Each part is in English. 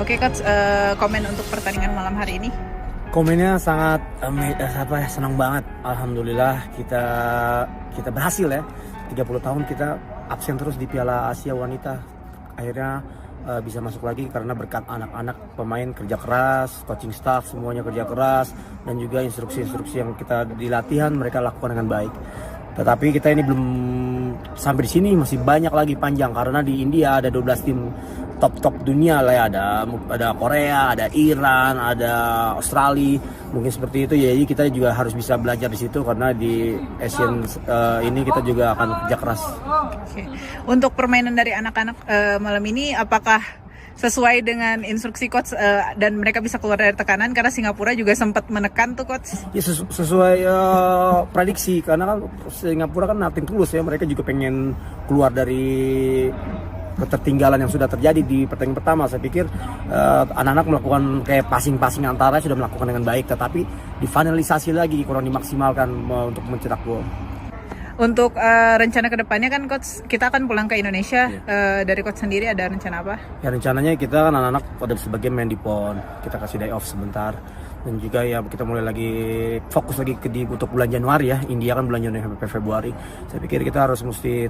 Oke, Coach, komen untuk pertandingan malam hari ini. Komennya sangat senang banget. Alhamdulillah kita berhasil ya. 30 tahun kita absen terus di Piala Asia Wanita. Akhirnya bisa masuk lagi karena berkat anak-anak pemain kerja keras, coaching staff semuanya kerja keras, dan juga instruksi-instruksi yang kita di latihan mereka lakukan dengan baik. Tetapi kita ini belum sampai di sini, masih banyak lagi panjang karena di India ada 12 tim top dunia lah ya, ada Korea, ada Iran, ada Australia, mungkin seperti itu ya. Jadi kita juga harus bisa belajar di situ karena di Asian ini kita juga akan kerja keras. Oke. Untuk permainan dari anak-anak malam ini apakah sesuai dengan instruksi coach dan mereka bisa keluar dari tekanan karena Singapura juga sempat menekan tuh coach? Ya sesuai prediksi karena kan Singapura kan nothing tulus ya, mereka juga pengen keluar dari ketertinggalan yang sudah terjadi di pertandingan pertama. Saya pikir anak-anak melakukan kayak passing antara sudah melakukan dengan baik, tetapi difinalisasi lagi kurang dimaksimalkan untuk mencetak gol. Untuk rencana kedepannya kan coach, kita akan pulang ke Indonesia. Dari coach sendiri ada rencana apa? Ya rencananya kita kan anak-anak pada sebagian main di PON, kita kasih day off sebentar. Dan juga ya kita mulai lagi fokus lagi untuk bulan Januari ya. India kan bulan Januari sampai Februari. Saya pikir kita harus mesti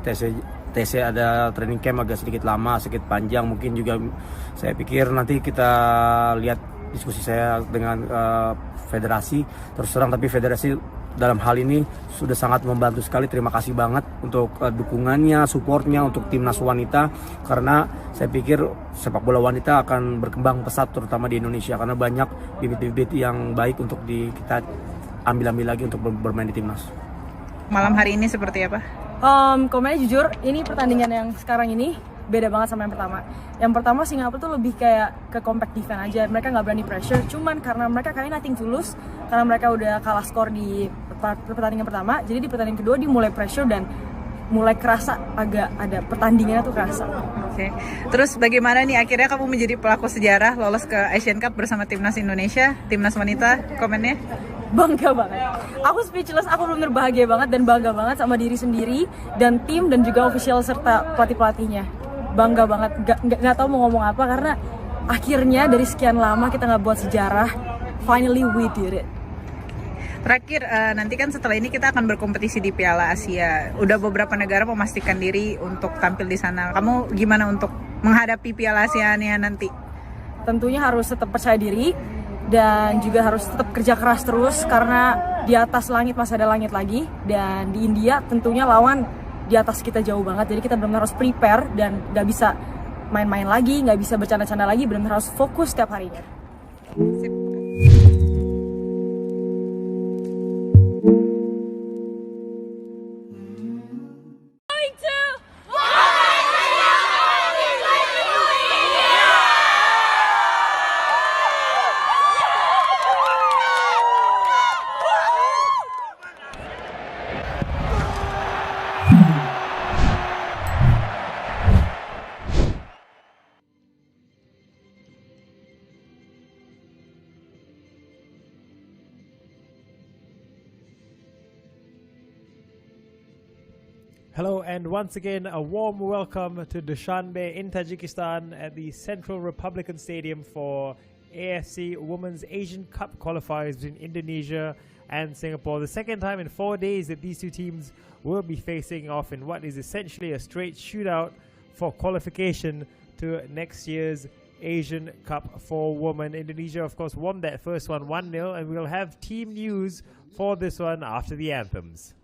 TC ada training camp agak sedikit lama, sedikit panjang. Mungkin juga saya pikir nanti kita lihat diskusi saya dengan federasi. Terus terang tapi federasi dalam hal ini sudah sangat membantu sekali. Terima kasih banget untuk dukungannya, supportnya untuk timnas wanita, karena saya pikir sepak bola wanita akan berkembang pesat terutama di Indonesia karena banyak bibit-bibit yang baik untuk kita ambil lagi untuk bermain di timnas. Malam hari ini seperti apa? Komennya jujur, ini pertandingan yang sekarang ini beda banget sama yang pertama. Yang pertama Singapura tuh lebih kayak ke compact defense aja, mereka nggak berani pressure. Cuman karena mereka kayaknya nothing tulus, karena mereka udah kalah skor di pertandingan pertama, jadi di pertandingan kedua dia mulai pressure dan mulai kerasa agak ada pertandingannya tuh kerasa. Oke. Terus bagaimana nih akhirnya kamu menjadi pelaku sejarah lolos ke Asian Cup bersama timnas Indonesia, timnas wanita? Komennya? Bangga banget. Aku speechless, aku benar-benar bahagia banget dan bangga banget sama diri sendiri dan tim dan juga official serta pelatih-pelatihnya. Bangga banget, nggak tahu mau ngomong apa karena akhirnya dari sekian lama kita nggak buat sejarah, finally we did it. Terakhir, nanti kan setelah ini kita akan berkompetisi di Piala Asia. Udah beberapa negara memastikan diri untuk tampil di sana. Kamu gimana untuk menghadapi Piala Asia-nya nanti? Tentunya harus tetap percaya diri dan juga harus tetap kerja keras terus karena di atas langit masih ada langit lagi. Dan di India tentunya lawan di atas kita jauh banget. Jadi kita benar-benar harus prepare dan nggak bisa main-main lagi, nggak bisa bercanda-canda lagi. Benar-benar harus fokus setiap harinya. Sip. Hello and once again a warm welcome to Dushanbe in Tajikistan at the Central Republican Stadium for AFC Women's Asian Cup qualifiers between Indonesia and Singapore. The second time in 4 days that these two teams will be facing off in what is essentially a straight shootout for qualification to next year's Asian Cup for women. Indonesia of course won that first one 1-0 and we'll have team news for this one after the anthems.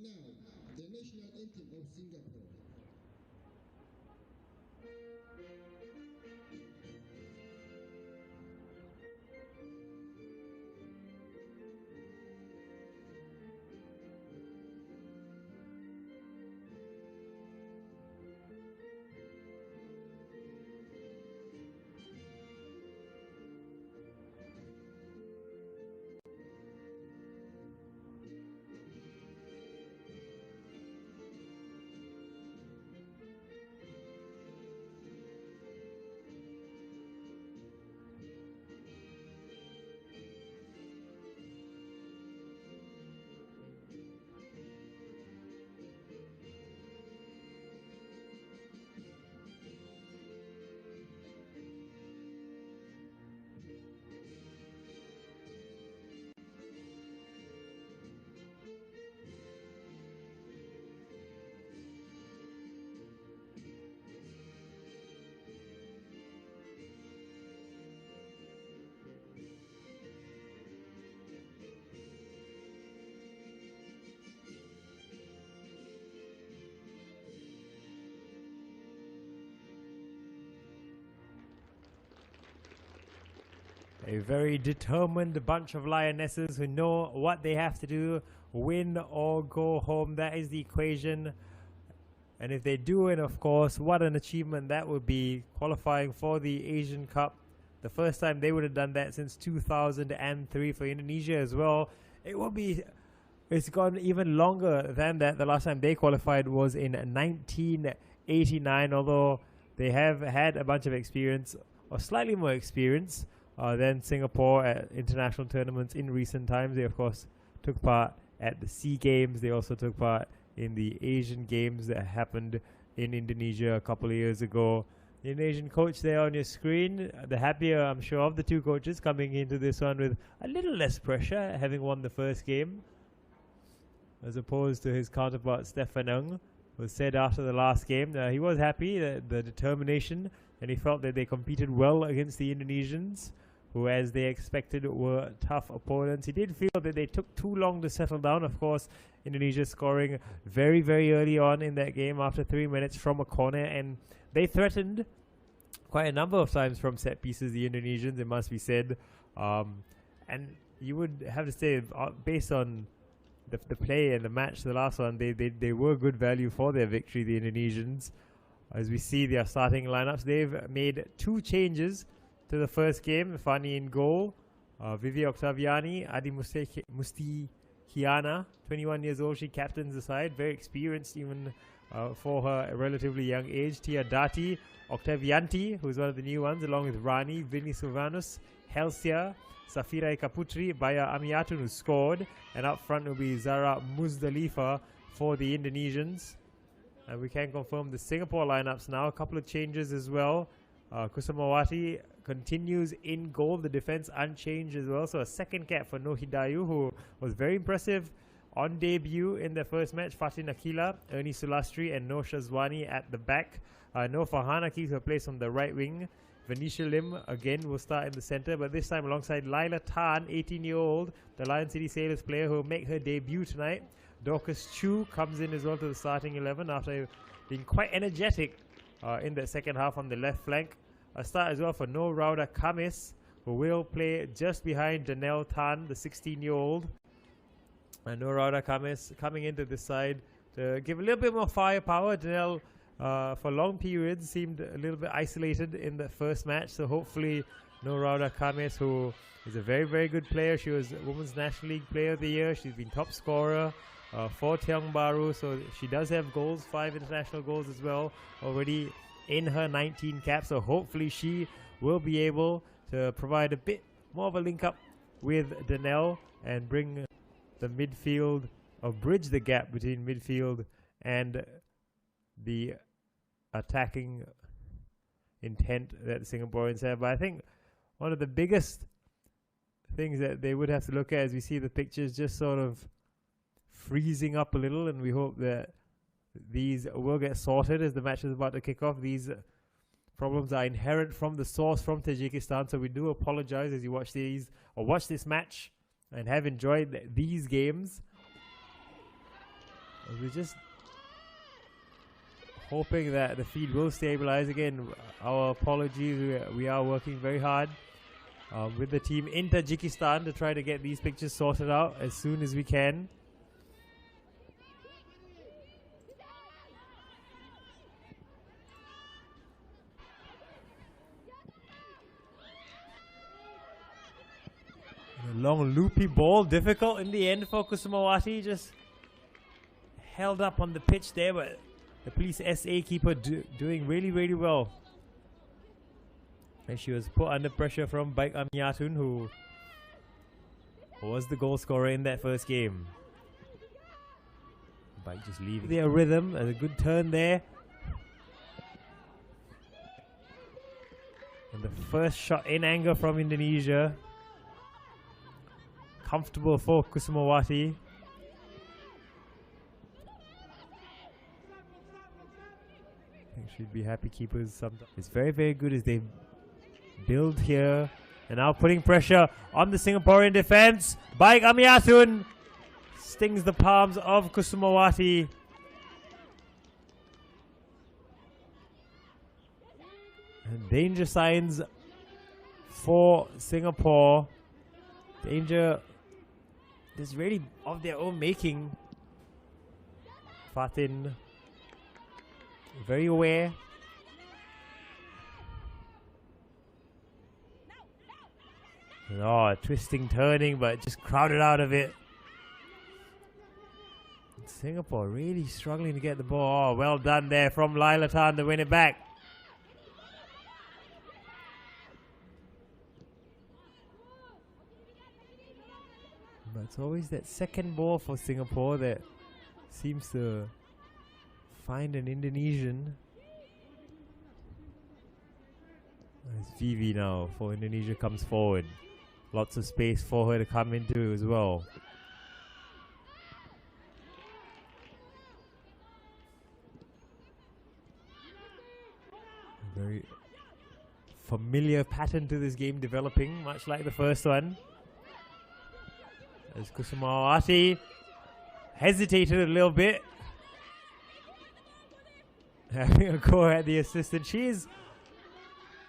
now, the national anthem of Singapore. A very determined bunch of lionesses who know what they have to do, win or go home. That is the equation. And if they do it, of course, what an achievement that would be, qualifying for the Asian Cup. The first time they would have done that since 2003 for Indonesia as well. It's gone even longer than that. The last time they qualified was in 1989, although they have had a bunch of experience, or slightly more experience, than Singapore at international tournaments in recent times. They, of course, took part at the SEA Games. They also took part in the Asian Games that happened in Indonesia a couple of years ago. The Indonesian coach there on your screen, the happier, I'm sure, of the two coaches coming into this one with a little less pressure, having won the first game, as opposed to his counterpart Stefan Ng, who said after the last game he was happy that the determination, and he felt that they competed well against the Indonesians, who, as they expected, were tough opponents. He did feel that they took too long to settle down. Of course, Indonesia scoring very, very early on in that game after 3 minutes from a corner, and they threatened quite a number of times from set pieces, the Indonesians, it must be said. And you would have to say, based on the play and the match, the last one, they were good value for their victory, the Indonesians. As we see their starting lineups, they've made 2 changes to the first game. Fani in goal, Vivi Octaviani, Adi Mustihiana, 21 years old, she captains the side, very experienced even for her relatively young age. Tia Dati, Octavianti, who's one of the new ones, along with Rani, Vinny Silvanus, Helsia, Safira Kaputri, Baya Amiatun, who scored, and up front will be Zara Muzdalifa for the Indonesians. And we can confirm the Singapore lineups now, a couple of changes as well. Kusamawati continues in goal, the defense unchanged as well, so a second cap for Noh Hidayu, who was very impressive on debut in their first match. Fatin Akila, Ernie Sulastri, and Noh Shazwani at the back. Noh Farhana keeps her place on the right wing. Venetia Lim again will start in the center, but this time alongside Laila Tan, 18-year-old, the Lion City Sailors player who will make her debut tonight. Dorcas Chu comes in as well to the starting 11 after being quite energetic in the second half on the left flank. A start as well for No Rauda Kamis, who will play just behind Janelle Tan, the 16-year-old. And No Rauda Kamis coming into this side to give a little bit more firepower. Janelle, for long periods, seemed a little bit isolated in the first match, so hopefully No Rauda Kamis, who is a very, very good player. She was Women's National League Player of the Year. She's been top scorer for Tiong Bahru, so she does have goals, 5 international goals as well, already in her 19 caps, so hopefully she will be able to provide a bit more of a link up with Danelle and bring the midfield, or bridge the gap between midfield and the attacking intent that the Singaporeans have. But I think one of the biggest things that they would have to look at, as we see the pictures just sort of freezing up a little, and we hope that these will get sorted as the match is about to kick off. These problems are inherent from the source, from Tajikistan, so we do apologize as you watch these, or watch this match and have enjoyed these games. We're just hoping that the feed will stabilize again. Our apologies, we are working very hard with the team in Tajikistan to try to get these pictures sorted out as soon as we can. A long loopy ball, difficult in the end for Kusumawati, just held up on the pitch there, but the police SA keeper doing really well. And she was put under pressure from Baiq Amiatun, who was the goal scorer in that first game. Baiq just leaving their rhythm, and a good turn there. And the first shot in anger from Indonesia. Comfortable for Kusumawati. I think she'd be happy keepers sometimes. It's very good as they build here. And now putting pressure on the Singaporean defense. Baiq Amiatun stings the palms of Kusumawati. And danger signs for Singapore. Danger is really of their own making. Fatin very aware. Oh, twisting, turning, but just crowded out of it. Singapore really struggling to get the ball. Oh, well done there from Lailatan to win it back. But it's always that second ball for Singapore that seems to find an Indonesian. It's Vivi now for Indonesia comes forward. Lots of space for her to come into as well. A very familiar pattern to this game developing, much like the first one. As Kusumawati hesitated a little bit. Having a go at the assistant. She is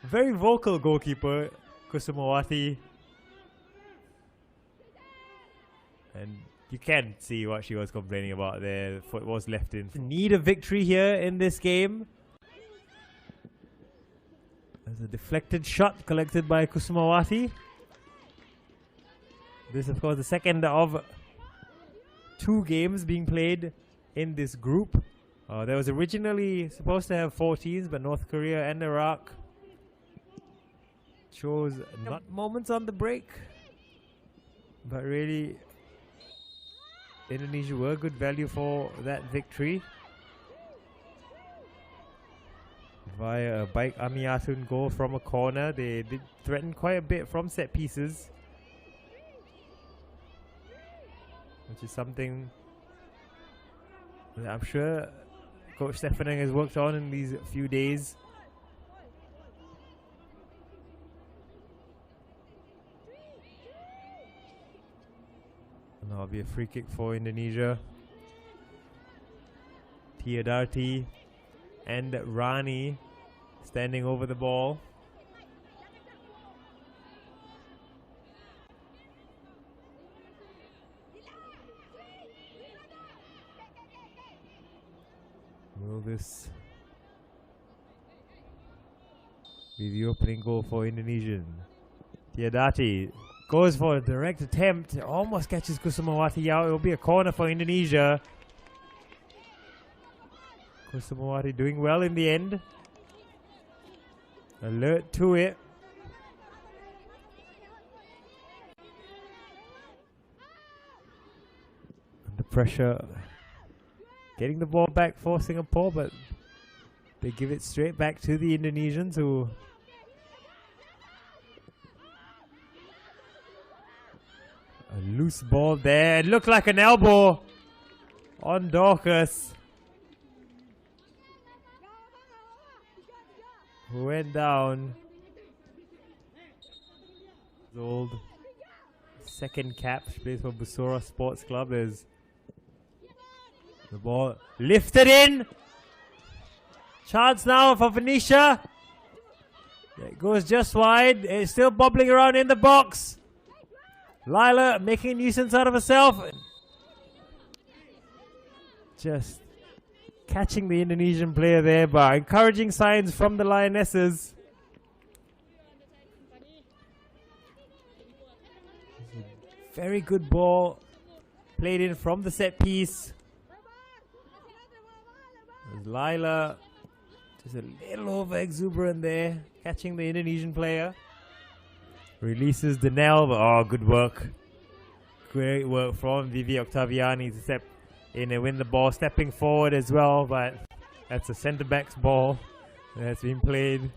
a very vocal goalkeeper, Kusumawati. And you can see what she was complaining about there. The foot was left in. Need a victory here in this game. There's a deflected shot collected by Kusumawati. This, of course, the second of 2 games being played in this group. There was originally supposed to have 4 teams, but North Korea and Iraq chose not moments on the break. But really, Indonesia were good value for that victory. Via a Baiq Amiatun goal from a corner. They did threaten quite a bit from set pieces, which is something that I'm sure Coach Stefaneng has worked on in these few days. And that'll be a free kick for Indonesia. Tiadarti and Rani standing over the ball. Will this be the opening goal for Indonesian? Tiadati goes for a direct attempt. Almost catches Kusumawati out. It will be a corner for Indonesia. Kusumawati doing well in the end. Alert to it. Under pressure. Getting the ball back for Singapore, but they give it straight back to the Indonesians, who a loose ball there. It looked like an elbow on Dorcas, who went down. Old second cap. She plays for Busora Sports Club. There's The ball lifted in. Chance now for Venetia. It goes just wide. It's still bobbling around in the box. Lila making a nuisance out of herself. Just catching the Indonesian player there, but encouraging signs from the Lionesses. Very good ball played in from the set piece. There's Lila just a little over exuberant there, catching the Indonesian player. Releases Danelle, but oh, good work. Great work from Vivi Octaviani to step in and win the ball, stepping forward as well, but that's a centre back's ball that's been played.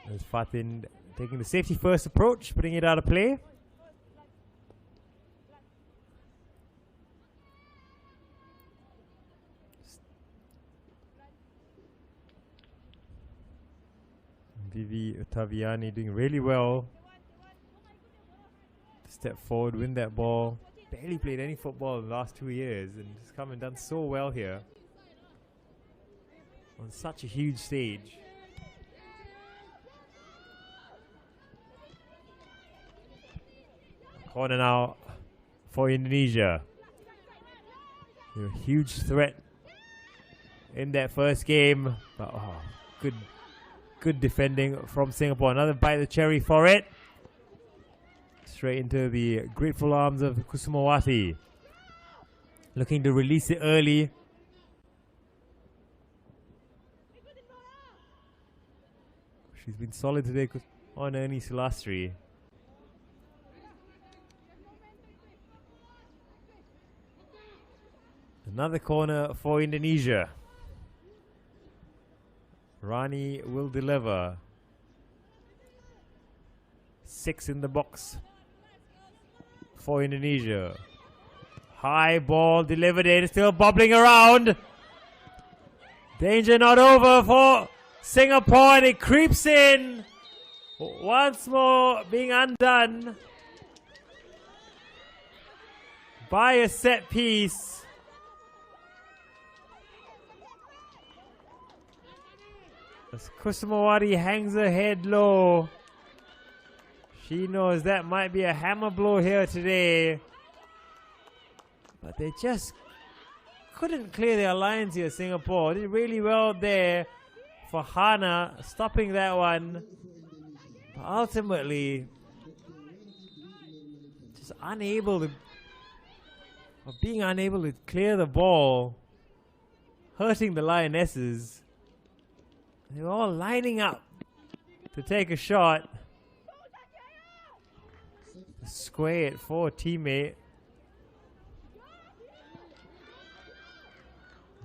There's Fatin taking the safety first approach, putting it out of play. Vivi Octaviani doing really well. Step forward, win that ball. Barely played any football in the last 2 years and has come and done so well here on such a huge stage. Corner now for Indonesia. They're a huge threat in that first game, but oh, good defending from Singapore. Another bite of the cherry for it. Straight into the grateful arms of Kusumawati. Looking to release it early. She's been solid today on Ernie Sulastri. Another corner for Indonesia. Rani will deliver. 6 in the box for Indonesia. High ball delivered in, still bobbling around. Danger not over for Singapore, and it creeps in. Once more being undone by a set piece. As Kusumawati hangs her head low. She knows that might be a hammer blow here today. But they just couldn't clear their lines here, Singapore. Did really well there for Hana, stopping that one. But ultimately, just being unable to clear the ball, hurting the Lionesses. They were all lining up to take a shot. Square it for a teammate.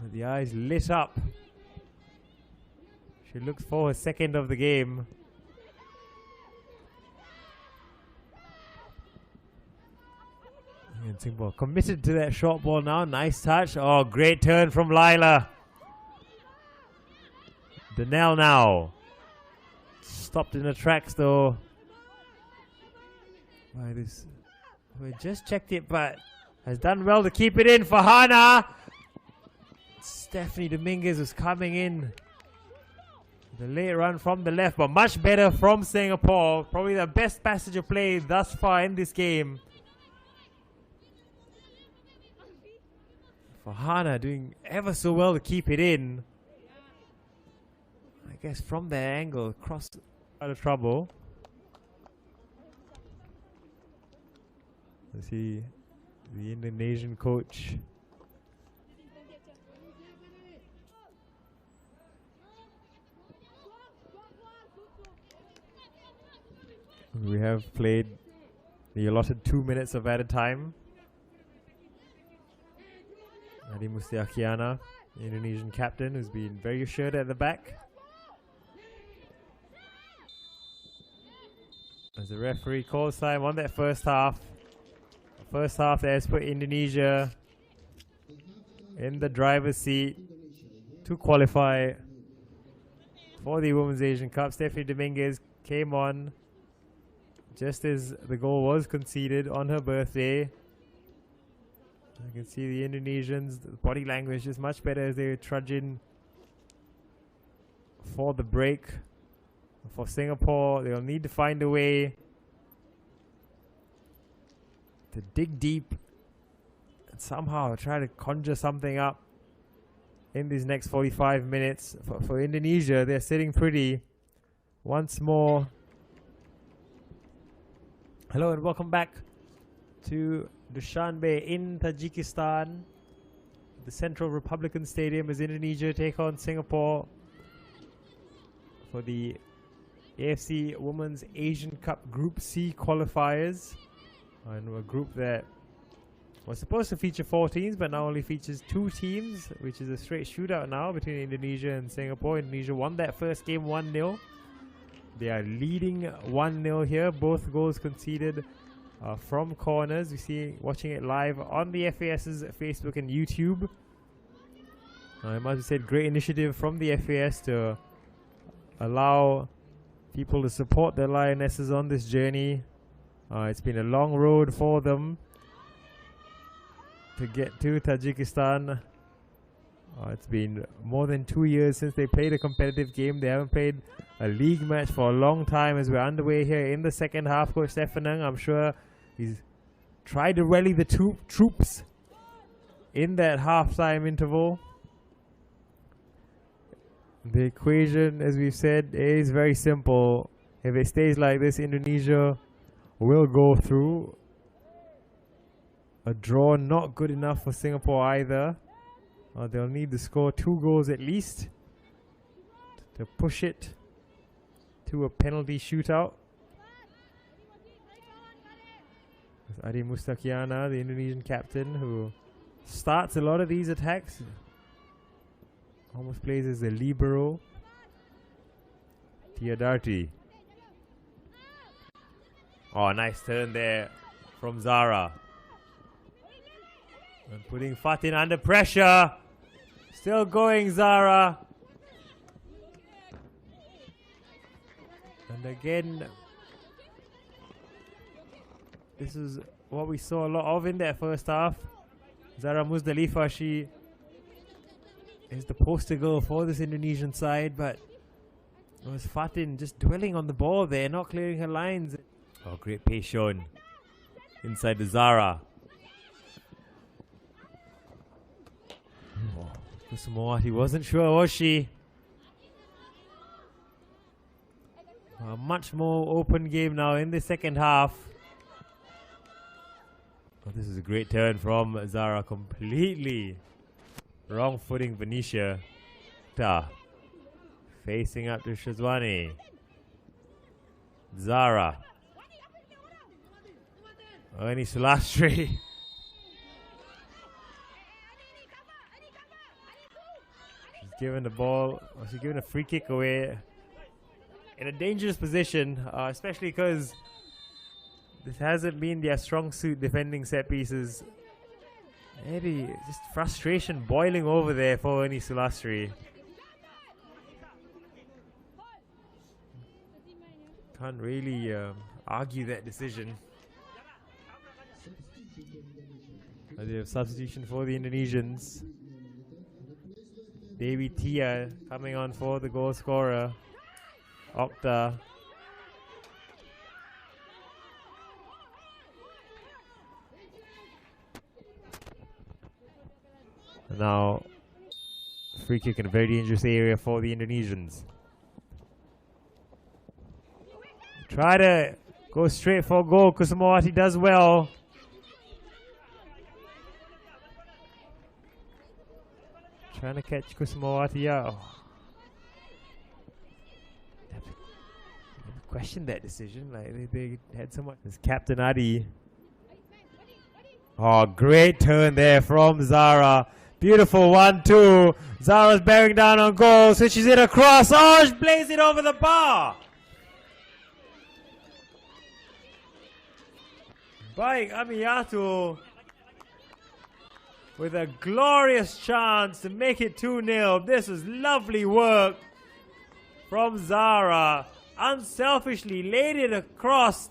With the eyes lit up. She looks for her second of the game. And Singapore committed to that short ball now. Nice touch. Oh, great turn from Lila. Danelle now. Stopped in the tracks though. Why this? We just checked it, but has done well to keep it in for Hana. Stephanie Dominguez was coming in. The late run from the left, but much better from Singapore. Probably the best passage of play thus far in this game. For Hana doing ever so well to keep it in. I guess from that angle, cross out of trouble. Let's see the Indonesian coach. We have played the allotted 2 minutes of added time. Adi Mustiakiana, the Indonesian captain, who's been very assured at the back. As the referee calls time on that first half. First half that has put Indonesia in the driver's seat to qualify for the Women's Asian Cup. Stephanie Dominguez came on just as the goal was conceded on her birthday. I can see the Indonesians, the body language is much better as they trudge in for the break. For Singapore, they'll need to find a way to dig deep and somehow try to conjure something up in these next 45 minutes. For Indonesia, they're sitting pretty. Once more, hello and welcome back to Dushanbe in Tajikistan. The Central Republican Stadium as Indonesia take on Singapore for the AFC Women's Asian Cup Group C qualifiers. And a group that was supposed to feature 4 teams but now only features 2 teams, which is a straight shootout now between Indonesia and Singapore. Indonesia won that first game 1-0. They are leading 1-0 here. Both goals conceded from corners. We see watching it live on the FAS's Facebook and YouTube. I must have said, great initiative from the FAS to allow people to support their Lionesses on this journey. It's been a long road for them to get to Tajikistan. It's been more than 2 years since they played a competitive game. They haven't played a league match for a long time as we're underway here in the second half. Coach Stefanang, I'm sure he's tried to rally the troops in that halftime interval. The equation, as we've said, is very simple. If it stays like this, Indonesia will go through. A draw not good enough for Singapore either. They'll need to score 2 goals at least to push it to a penalty shootout. It's Adi Mustaqiana, the Indonesian captain, who starts a lot of these attacks. Almost plays as a libero. Tiadarti. Oh, nice turn there from Zara. And putting Fatin under pressure. Still going, Zara. And again, this is what we saw a lot of in that first half. Zara Muzdalifa, she is the poster girl for this Indonesian side, but it was Fatin just dwelling on the ball there, not clearing her lines. Oh, great pace shown inside the Zara. Oh, Kusumawati wasn't sure, was she? A much more open game now in the second half. Oh, this is a great turn from Zara, completely wrong footing Venetia. Facing up to Shazwani. Zara. Ernie Sulastri. She's given the ball. She's given a free kick away. In a dangerous position, especially because this hasn't been their strong suit, defending set pieces. Maybe just frustration boiling over there for Ernie Sulastri. Can't really argue that decision. They have substitution for the Indonesians. Dewi Tia coming on for the goal scorer. Octa. Now, free kick in a very dangerous area for the Indonesians. Try to go straight for goal. Kusumawati does well. Trying to catch Kusumawati out. Oh. Question that decision. Like they had so much. It's Captain Adi. Oh, great turn there from Zara. Beautiful 1-2. Zara's bearing down on goal. Switches it across. Oh, she plays it over the bar. Baiq Amiatun with a glorious chance to make it 2-0. This is lovely work from Zara. Unselfishly laid it across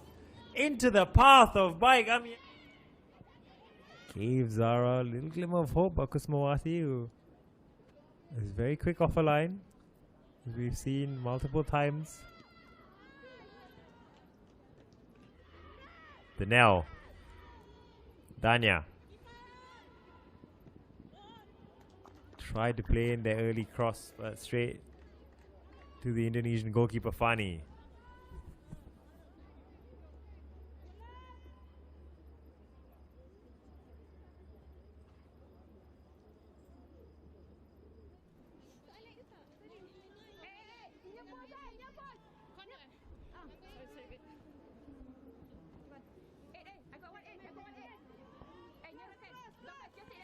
into the path of Baiq. Gave Zara a little glimmer of hope, but Kusumawati, who is very quick off a line, as we've seen multiple times. Danelle. Danya. Tried to play in the early cross, but straight to the Indonesian goalkeeper Fani.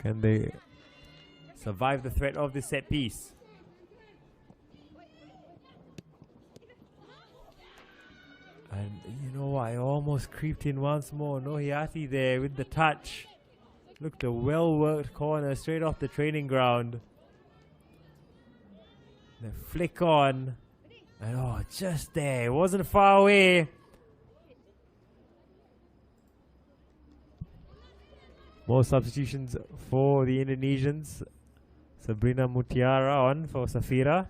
Can they survive the threat of this set piece? And you know what? I almost creeped in once more. Nohiati there with the touch. Looked a well-worked corner straight off the training ground. The flick on. And oh, just there. It wasn't far away. More substitutions for the Indonesians. Sabrina Mutiara on for Safira.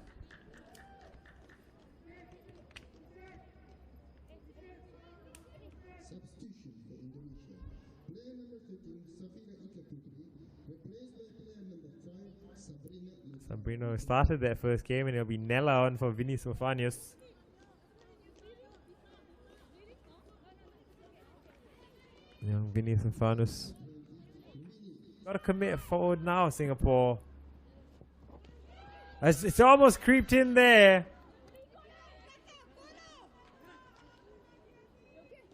Substitution for Indonesia. Player number 13, Safira Ika Putri, replaced by player number 5, Sabrina Ika. Sabrina started that first game, and it'll be Nella on for Vinny Sofanius. Young Vinny Sofanius. Gotta commit forward now, Singapore. It's almost creeped in there.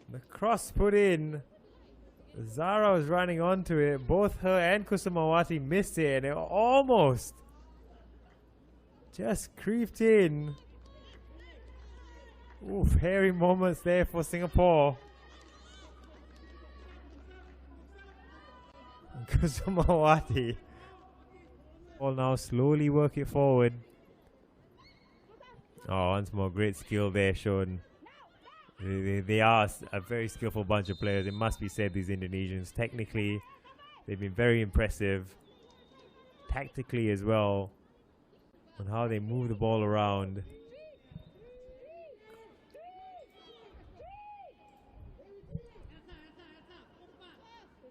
The cross put in. Zara was running onto it. Both her and Kusumawati missed it, and it almost just creeped in. Oof, hairy moments there for Singapore. Kusumawati will now slowly work it forward. Oh, once more, great skill there shown. They are a very skillful bunch of players. It must be said, these Indonesians. Technically, they've been very impressive. Tactically as well, on how they move the ball around.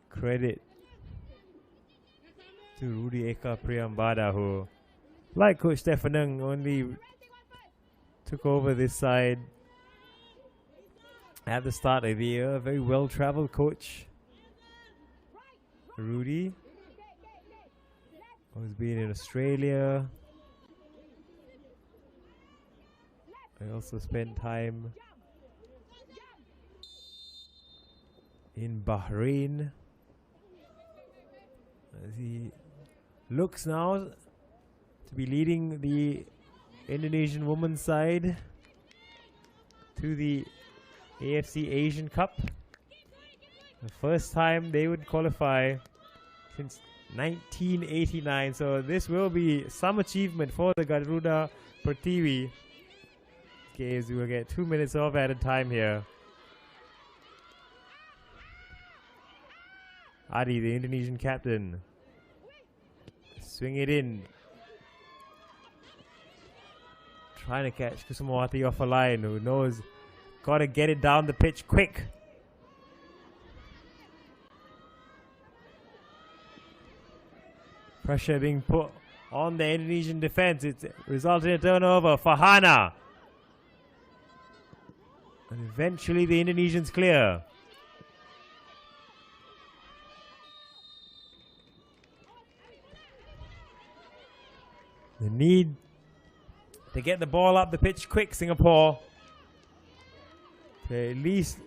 Credit to Rudy Eka Priyambada, who, like Coach Stefaneng, only took over this side at the start of the year. A very well-traveled coach, Rudy, who's been in Australia. I also spent time in Bahrain, as he looks now to be leading the Indonesian women's side to the AFC Asian Cup. The first time they would qualify since 1989. So this will be some achievement for the Garuda Pertiwi. Okay, so we'll get 2 minutes of added time here. Adi, the Indonesian captain. Swing it in. Trying to catch Kusumawati off a line, who knows gotta get it down the pitch quick. Pressure being put on the Indonesian defense. It's resulting in a turnover. Fahana. And eventually the Indonesians clear. The need to get the ball up the pitch quick, Singapore. To at least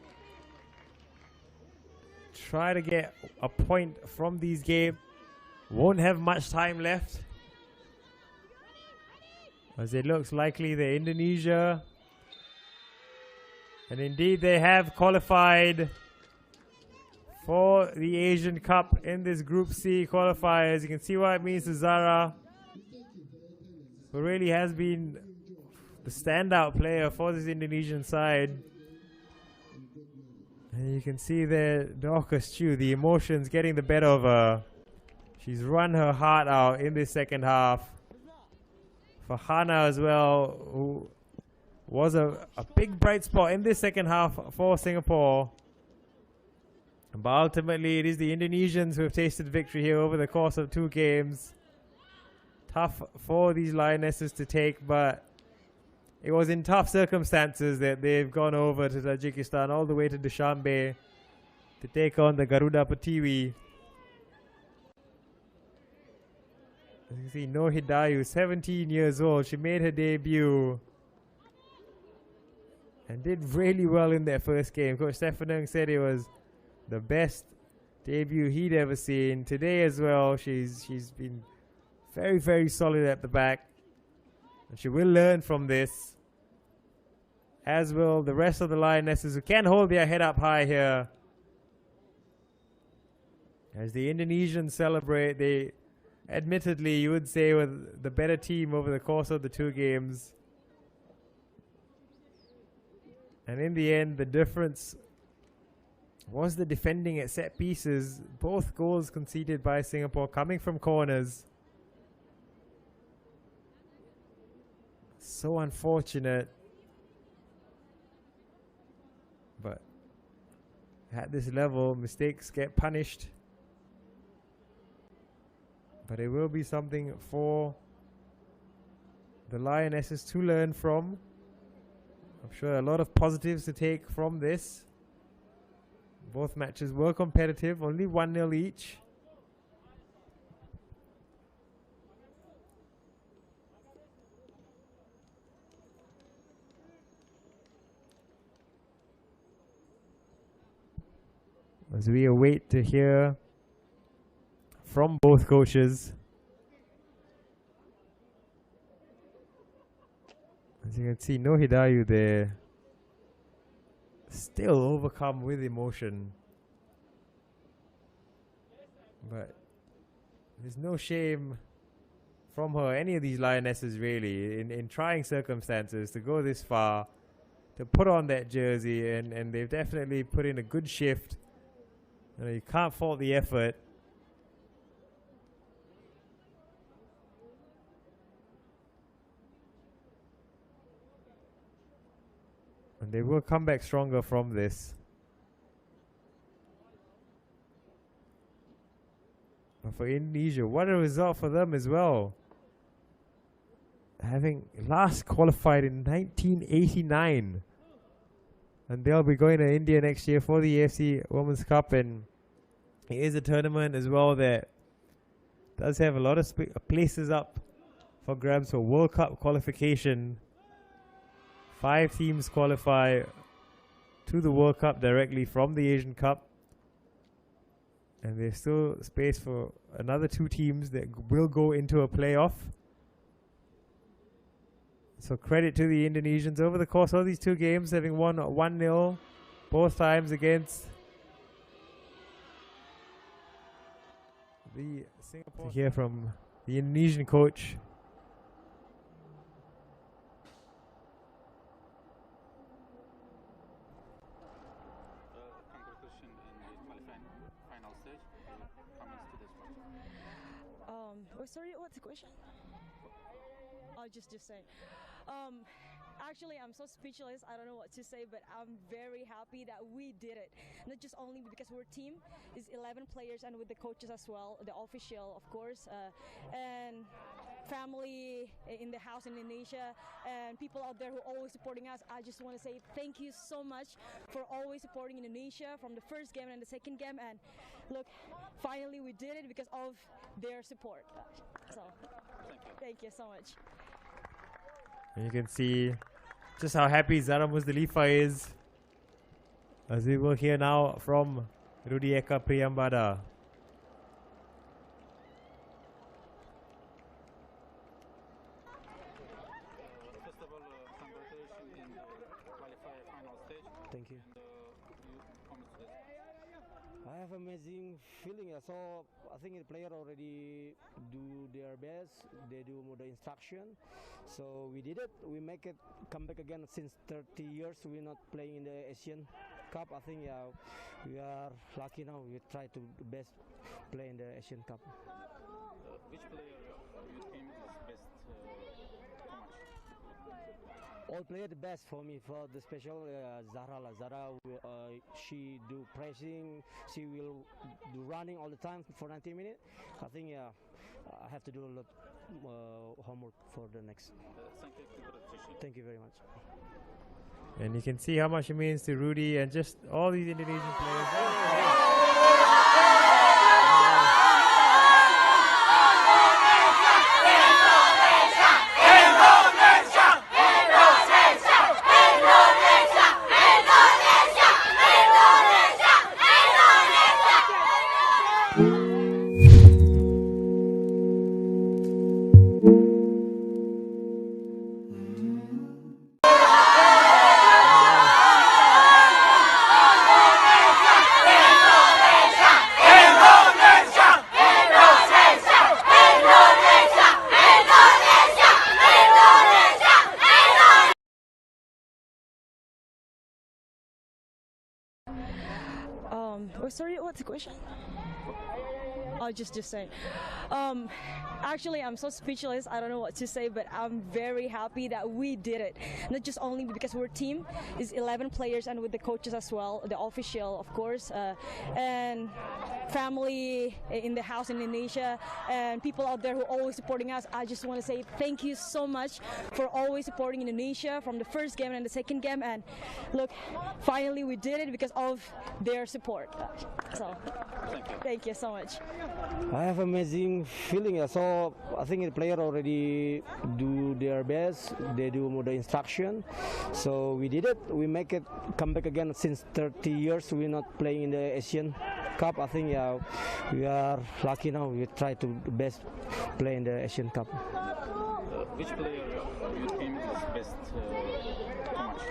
try to get a point from these games. Won't have much time left, as it looks likely that Indonesia, and indeed they have qualified for the Asian Cup in this Group C qualifiers. You can see what it means to Zara, who really has been the standout player for this Indonesian side. And you can see there, Dorcas Chu, the emotions getting the better of her. She's run her heart out in this second half. For Hana as well, who was a big bright spot in this second half for Singapore. But ultimately, it is the Indonesians who have tasted victory here over the course of 2 games. Tough for these Lionesses to take, but it was in tough circumstances that they've gone over to Tajikistan all the way to Dushanbe to take on the Garuda Pertiwi. As you can see, Nur Hidayu, 17 years old. She made her debut and did really well in that first game. Coach Stefanung said it was the best debut he'd ever seen. Today as well, she's been very, very solid at the back. And she will learn from this, as will the rest of the Lionesses, who can hold their head up high here. As the Indonesians celebrate, they admittedly, you would say, were the better team over the course of the 2 games. And in the end, the difference was the defending at set pieces. Both goals conceded by Singapore coming from corners. So unfortunate. But at this level, mistakes get punished. But it will be something for the Lionesses to learn from. I'm sure a lot of positives to take from this. Both matches were competitive, only 1-0 each. As we await to hear from both coaches. As you can see, No Hidayu there, still overcome with emotion. But there's no shame from her, any of these Lionesses really, in trying circumstances to go this far, to put on that jersey, and they've definitely put in a good shift. You can't fault the effort. And they will come back stronger from this. But for Indonesia, what a result for them as well. Having last qualified in 1989. And they'll be going to India next year for the AFC Women's Cup. And it is a tournament as well that does have a lot of places up for grabs for World Cup qualification. 5 teams qualify to the World Cup directly from the Asian Cup. And there's still space for another 2 teams that will go into a playoff. So credit to the Indonesians over the course of these 2 games, having won 1-0 both times against the Singapore. To hear from the Indonesian coach. Sorry, what's the question? I'll just say. Actually, I'm so speechless. I don't know what to say, but I'm very happy that we did it. Not just only because we're a team, it's 11 players and with the coaches as well, the official, of course, and family in the house in Indonesia, and people out there who are always supporting us. I just want to say thank you so much for always supporting Indonesia from the first game and the second game. And look, finally we did it because of their support. So, thank you so much. And you can see just how happy Zara Muzdalifa is, as we will hear now from Rudy Eka Priyambada. First of all, congratulations in the qualifier final stage. Thank you. I have amazing feeling. So I think the player already do their best. They do the instruction. So we did it. We make it come back again. Since 30 years we're not playing in the Asian. Cup, I think we are lucky now. We try to the best play in the Asian Cup. Which player you think is best match? All player the best for me. For the special Zahra, she do pressing. She will do running all the time for 90 minutes. I think I have to do a lot homework for the next. Thank you very much. And you can see how much it means to Rudy and just all these Indonesian players. Sorry, what's the question? I'll just say. Actually, I'm so speechless. I don't know what to say, but I'm very happy that we did it. Not just only because we're a team, it's 11 players and with the coaches as well, the official, of course, and family in the house in Indonesia, and people out there who are always supporting us. I just want to say thank you so much for always supporting Indonesia from the first game and the second game. And look, finally we did it because of their support. So, thank you so much. I have amazing feeling. So I think the player already do their best. They do the instruction. So we did it. We make it come back again. Since 30 years we're not playing in the Asian Cup. I think we are lucky now. We try to the best play in the Asian Cup. Which player you think is best match?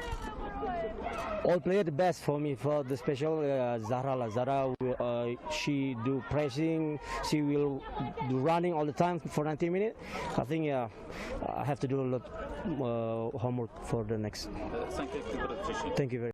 All player the best for me. For the special Zahra, she do pressing. She will do running all the time for 90 minutes. I think I have to do a lot homework for the next. Thank you. Thank you very much.